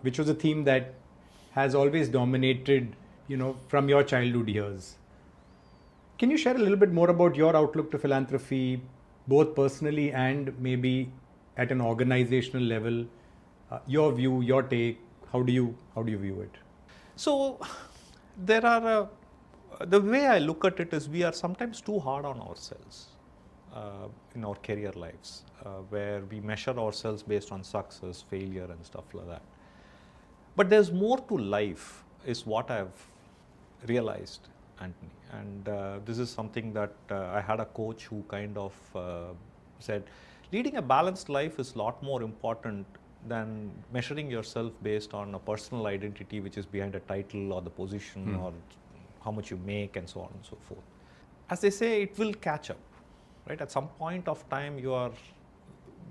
which was a theme that has always dominated, from your childhood years. Can you share a little bit more about your outlook to philanthropy, both personally and maybe at an organizational level? Your view, your take. How do you view it? So there are, the way I look at it is we are sometimes too hard on ourselves in our career lives, where we measure ourselves based on success, failure and stuff like that. But there's more to life is what I've realized, Anthony. And this is something that I had a coach who kind of said, leading a balanced life is a lot more important than measuring yourself based on a personal identity which is behind a title or the position or how much you make and so on and so forth. As they say, it will catch up, right? At some point of time, you are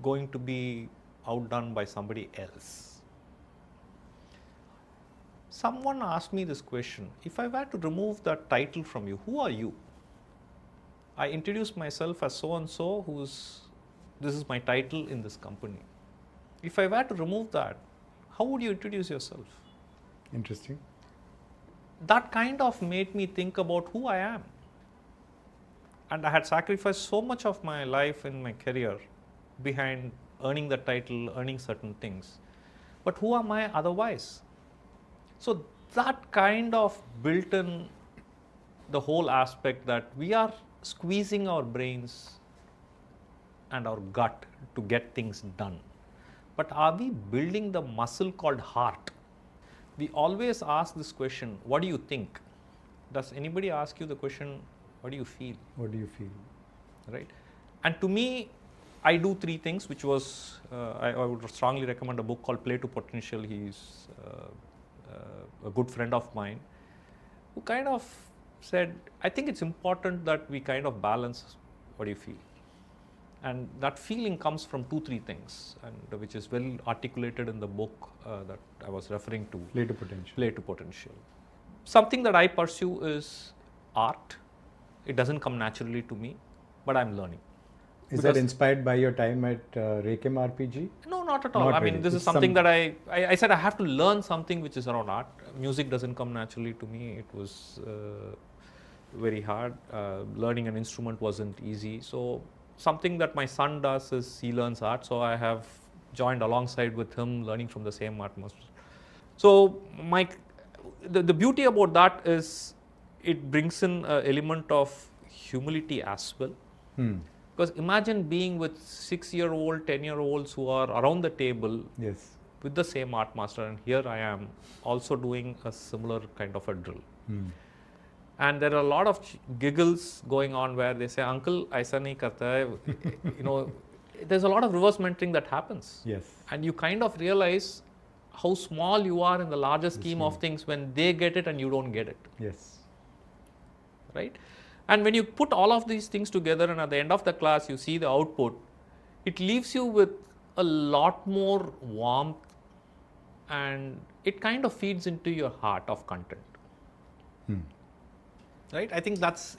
going to be outdone by somebody else. Someone asked me this question, if I were to remove that title from you, who are you? I introduce myself as so-and-so, this is my title in this company. If I were to remove that, how would you introduce yourself? Interesting. That kind of made me think about who I am. And I had sacrificed so much of my life in my career behind earning the title, earning certain things. But who am I otherwise? So that kind of built in the whole aspect that we are squeezing our brains and our gut to get things done. But are we building the muscle called heart? We always ask this question, what do you think? Does anybody ask you the question, what do you feel? What do you feel? Right? And to me, I do three things, which was, I would strongly recommend a book called Play to Potential. He's a good friend of mine who kind of said, I think it's important that we kind of balance what do you feel. And that feeling comes from 2-3 things, and which is well articulated in the book that I was referring to. Play to Potential. Play to Potential. Something that I pursue is art. It doesn't come naturally to me, but I'm learning. Is that inspired by your time at Rekem RPG? No, not at all. Not I mean, really. this is something that I said I have to learn something which is around art. Music doesn't come naturally to me. It was very hard. Learning an instrument wasn't easy. So something that my son does is he learns art. So I have joined alongside with him, learning from the same art master. So the beauty about that is it brings in an element of humility as well. Because imagine being with 6-year-old, 10-year-olds who are around the table with the same art master, and here I am also doing a similar kind of a drill. And there are a lot of giggles going on where they say, Uncle, aisa nahi karta hai. There's a lot of reverse mentoring that happens. Yes. And you kind of realize how small you are in the larger scheme of things when they get it and you don't get it. Yes. Right? And when you put all of these things together and at the end of the class you see the output, it leaves you with a lot more warmth and it kind of feeds into your heart of content. Right? I think that's